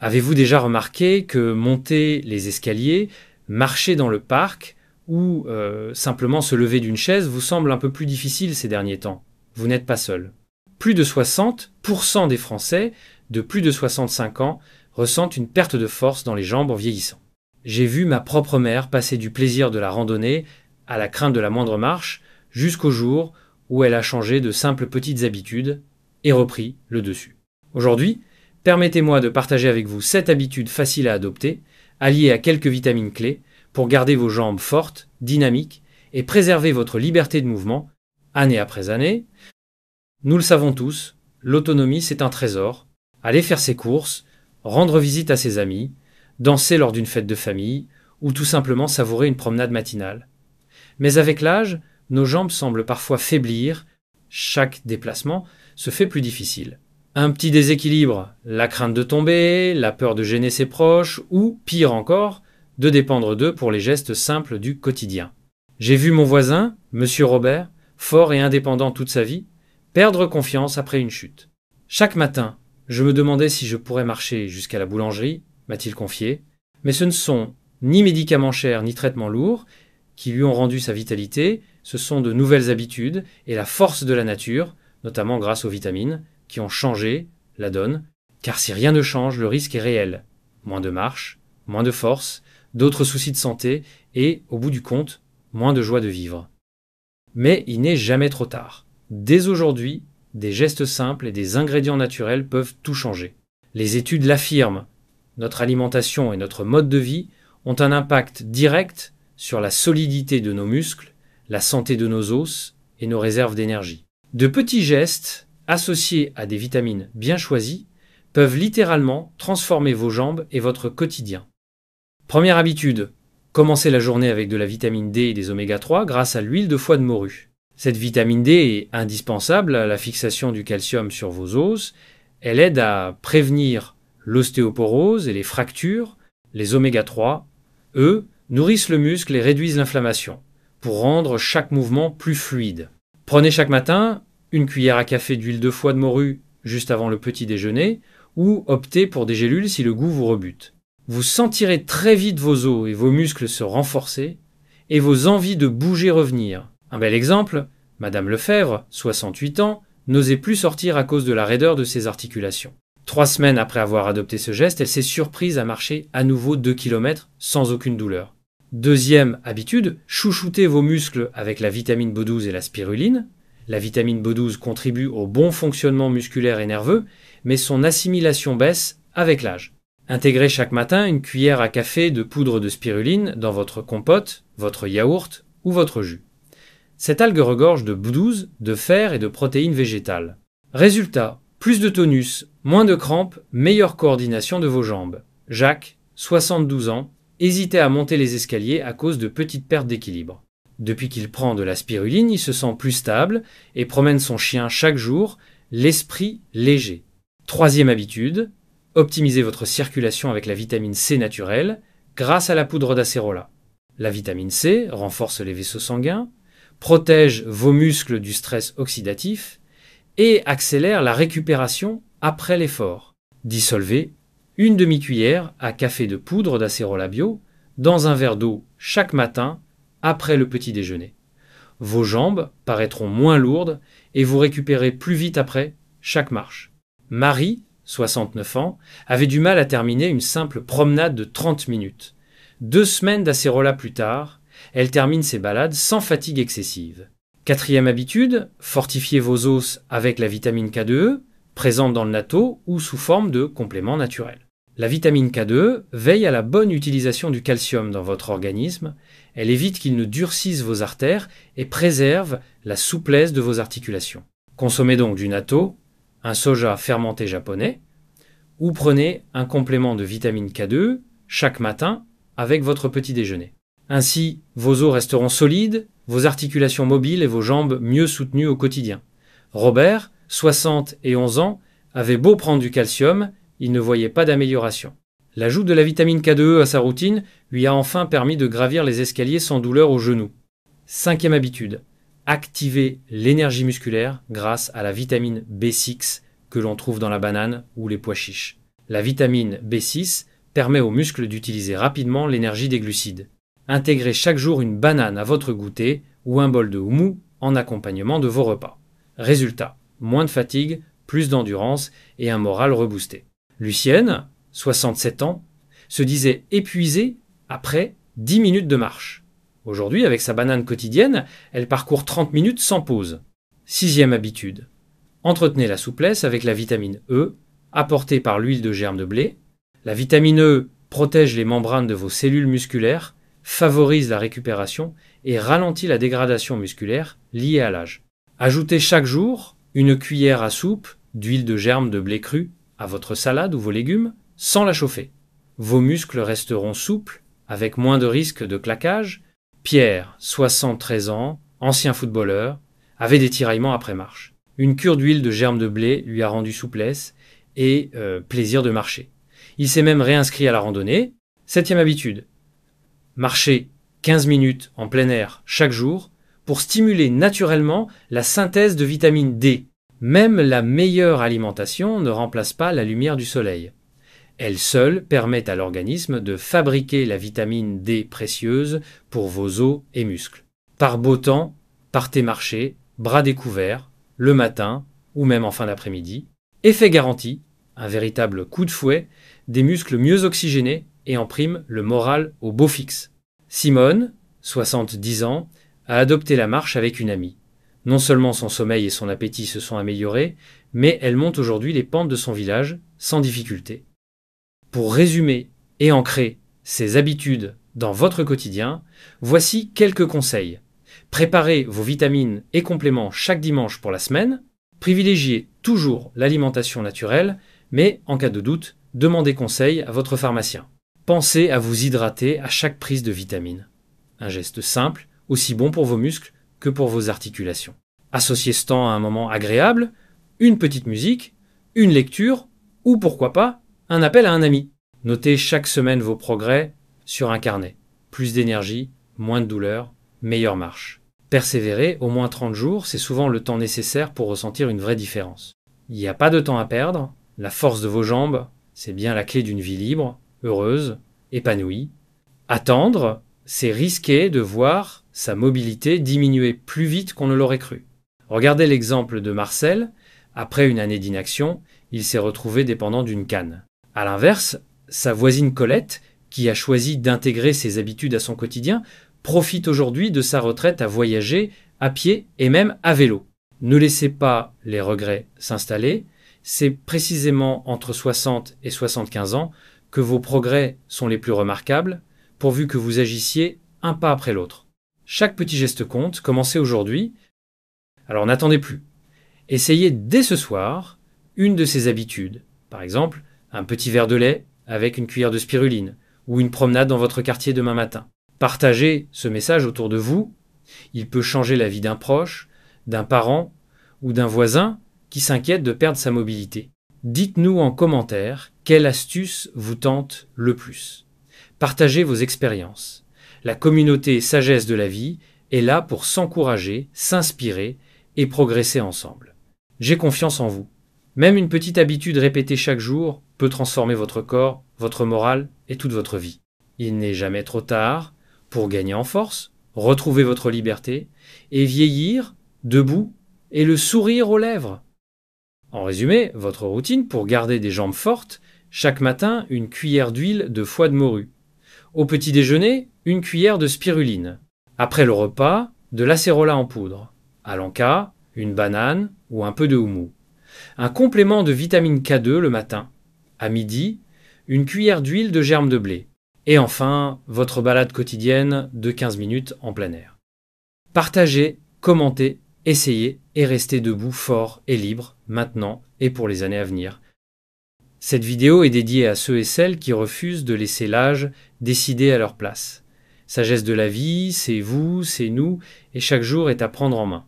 Avez-vous déjà remarqué que monter les escaliers, marcher dans le parc ou simplement se lever d'une chaise vous semble un peu plus difficile ces derniers temps? Vous n'êtes pas seul. Plus de 60% des Français de plus de 65 ans ressentent une perte de force dans les jambes en vieillissant. J'ai vu ma propre mère passer du plaisir de la randonnée à la crainte de la moindre marche jusqu'au jour où elle a changé de simples petites habitudes et repris le dessus. Aujourd'hui, permettez-moi de partager avec vous 7 habitudes faciles à adopter, alliées à quelques vitamines clés, pour garder vos jambes fortes, dynamiques et préserver votre liberté de mouvement, année après année. Nous le savons tous, l'autonomie c'est un trésor. Aller faire ses courses, rendre visite à ses amis, danser lors d'une fête de famille, ou tout simplement savourer une promenade matinale. Mais avec l'âge, nos jambes semblent parfois faiblir, chaque déplacement se fait plus difficile. Un petit déséquilibre, la crainte de tomber, la peur de gêner ses proches, ou, pire encore, de dépendre d'eux pour les gestes simples du quotidien. J'ai vu mon voisin, Monsieur Robert, fort et indépendant toute sa vie, perdre confiance après une chute. Chaque matin, je me demandais si je pourrais marcher jusqu'à la boulangerie, m'a-t-il confié, mais ce ne sont ni médicaments chers ni traitements lourds qui lui ont rendu sa vitalité, ce sont de nouvelles habitudes et la force de la nature, notamment grâce aux vitamines, qui ont changé la donne, car si rien ne change, le risque est réel. Moins de marche, moins de force, d'autres soucis de santé et, au bout du compte, moins de joie de vivre. Mais il n'est jamais trop tard. Dès aujourd'hui, des gestes simples et des ingrédients naturels peuvent tout changer. Les études l'affirment. Notre alimentation et notre mode de vie ont un impact direct sur la solidité de nos muscles, la santé de nos os et nos réserves d'énergie. De petits gestes, associés à des vitamines bien choisies, peuvent littéralement transformer vos jambes et votre quotidien. Première habitude, commencez la journée avec de la vitamine D et des oméga 3 grâce à l'huile de foie de morue. Cette vitamine D est indispensable à la fixation du calcium sur vos os. Elle aide à prévenir l'ostéoporose et les fractures. Les oméga 3, eux, nourrissent le muscle et réduisent l'inflammation pour rendre chaque mouvement plus fluide. Prenez chaque matin une cuillère à café d'huile de foie de morue juste avant le petit déjeuner ou optez pour des gélules si le goût vous rebute. Vous sentirez très vite vos os et vos muscles se renforcer et vos envies de bouger revenir. Un bel exemple, Madame Lefebvre, 68 ans, n'osait plus sortir à cause de la raideur de ses articulations. 3 semaines après avoir adopté ce geste, elle s'est surprise à marcher à nouveau 2 km sans aucune douleur. Deuxième habitude, chouchoutez vos muscles avec la vitamine B12 et la spiruline. La vitamine B12 contribue au bon fonctionnement musculaire et nerveux, mais son assimilation baisse avec l'âge. Intégrez chaque matin une cuillère à café de poudre de spiruline dans votre compote, votre yaourt ou votre jus. Cette algue regorge de B12, de fer et de protéines végétales. Résultat, plus de tonus, moins de crampes, meilleure coordination de vos jambes. Jacques, 72 ans, hésitait à monter les escaliers à cause de petites pertes d'équilibre. Depuis qu'il prend de la spiruline, il se sent plus stable et promène son chien chaque jour, l'esprit léger. Troisième habitude, optimisez votre circulation avec la vitamine C naturelle grâce à la poudre d'acérola. La vitamine C renforce les vaisseaux sanguins, protège vos muscles du stress oxydatif et accélère la récupération après l'effort. Dissolvez une demi-cuillère à café de poudre d'acérola bio dans un verre d'eau chaque matin après le petit déjeuner. Vos jambes paraîtront moins lourdes et vous récupérez plus vite après chaque marche. Marie, 69 ans, avait du mal à terminer une simple promenade de 30 minutes. 2 semaines d'acérola plus tard, elle termine ses balades sans fatigue excessive. Quatrième habitude, fortifiez vos os avec la vitamine K2E, présente dans le natto ou sous forme de complément naturel. La vitamine K2E veille à la bonne utilisation du calcium dans votre organisme, elle évite qu'il ne durcisse vos artères et préserve la souplesse de vos articulations. Consommez donc du natto, un soja fermenté japonais, ou prenez un complément de vitamine K2 chaque matin avec votre petit déjeuner. Ainsi, vos os resteront solides, vos articulations mobiles et vos jambes mieux soutenues au quotidien. Robert, 71 ans, avait beau prendre du calcium, il ne voyait pas d'amélioration. L'ajout de la vitamine K2E à sa routine lui a enfin permis de gravir les escaliers sans douleur aux genoux. Cinquième habitude, activer l'énergie musculaire grâce à la vitamine B6 que l'on trouve dans la banane ou les pois chiches. La vitamine B6 permet aux muscles d'utiliser rapidement l'énergie des glucides. Intégrez chaque jour une banane à votre goûter ou un bol de houmou en accompagnement de vos repas. Résultat, moins de fatigue, plus d'endurance et un moral reboosté. Lucienne, 67 ans, se disait épuisée après 10 minutes de marche. Aujourd'hui, avec sa banane quotidienne, elle parcourt 30 minutes sans pause. 6e habitude. Entretenez la souplesse avec la vitamine E, apportée par l'huile de germe de blé. La vitamine E protège les membranes de vos cellules musculaires, favorise la récupération et ralentit la dégradation musculaire liée à l'âge. Ajoutez chaque jour une cuillère à soupe d'huile de germe de blé cru à votre salade ou vos légumes sans la chauffer. Vos muscles resteront souples avec moins de risque de claquage. Pierre, 73 ans, ancien footballeur, avait des tiraillements après marche. Une cure d'huile de germe de blé lui a rendu souplesse et plaisir de marcher. Il s'est même réinscrit à la randonnée. 7e habitude. Marcher 15 minutes en plein air chaque jour pour stimuler naturellement la synthèse de vitamine D. Même la meilleure alimentation ne remplace pas la lumière du soleil. Elle seule permet à l'organisme de fabriquer la vitamine D précieuse pour vos os et muscles. Par beau temps, partez marcher, bras découverts, le matin ou même en fin d'après-midi. Effet garanti, un véritable coup de fouet, des muscles mieux oxygénés et en prime le moral au beau fixe. Simone, 70 ans, a adopté la marche avec une amie. Non seulement son sommeil et son appétit se sont améliorés, mais elle monte aujourd'hui les pentes de son village sans difficulté. Pour résumer et ancrer ces habitudes dans votre quotidien, voici quelques conseils. Préparez vos vitamines et compléments chaque dimanche pour la semaine. Privilégiez toujours l'alimentation naturelle, mais en cas de doute, demandez conseil à votre pharmacien. Pensez à vous hydrater à chaque prise de vitamines. Un geste simple, aussi bon pour vos muscles que pour vos articulations. Associez ce temps à un moment agréable, une petite musique, une lecture ou pourquoi pas un appel à un ami. Notez chaque semaine vos progrès sur un carnet. Plus d'énergie, moins de douleur, meilleure marche. Persévérer au moins 30 jours, c'est souvent le temps nécessaire pour ressentir une vraie différence. Il n'y a pas de temps à perdre, la force de vos jambes, c'est bien la clé d'une vie libre, heureuse, épanouie. Attendre, c'est risquer de voir sa mobilité diminuer plus vite qu'on ne l'aurait cru. Regardez l'exemple de Marcel. Après une année d'inaction, il s'est retrouvé dépendant d'une canne. A l'inverse, sa voisine Colette, qui a choisi d'intégrer ses habitudes à son quotidien, profite aujourd'hui de sa retraite à voyager à pied et même à vélo. Ne laissez pas les regrets s'installer. C'est précisément entre 60 et 75 ans que vos progrès sont les plus remarquables, pourvu que vous agissiez un pas après l'autre. Chaque petit geste compte, commencez aujourd'hui. Alors n'attendez plus. Essayez dès ce soir une de ces habitudes. Par exemple, un petit verre de lait avec une cuillère de spiruline ou une promenade dans votre quartier demain matin. Partagez ce message autour de vous. Il peut changer la vie d'un proche, d'un parent ou d'un voisin qui s'inquiète de perdre sa mobilité. Dites-nous en commentaire quelle astuce vous tente le plus. Partagez vos expériences. La communauté Sagesse de la vie est là pour s'encourager, s'inspirer et progresser ensemble. J'ai confiance en vous. Même une petite habitude répétée chaque jour peut transformer votre corps, votre morale et toute votre vie. Il n'est jamais trop tard pour gagner en force, retrouver votre liberté et vieillir debout et le sourire aux lèvres. En résumé, votre routine pour garder des jambes fortes, chaque matin une cuillère d'huile de foie de morue. Au petit déjeuner, une cuillère de spiruline. Après le repas, de l'acérola en poudre. À l'encas, une banane ou un peu de houmou. Un complément de vitamine K2 le matin. À midi, une cuillère d'huile de germe de blé. Et enfin, votre balade quotidienne de 15 minutes en plein air. Partagez, commentez, essayez et restez debout fort et libre maintenant et pour les années à venir. Cette vidéo est dédiée à ceux et celles qui refusent de laisser l'âge décider à leur place. Sagesse de la vie, c'est vous, c'est nous, et chaque jour est à prendre en main.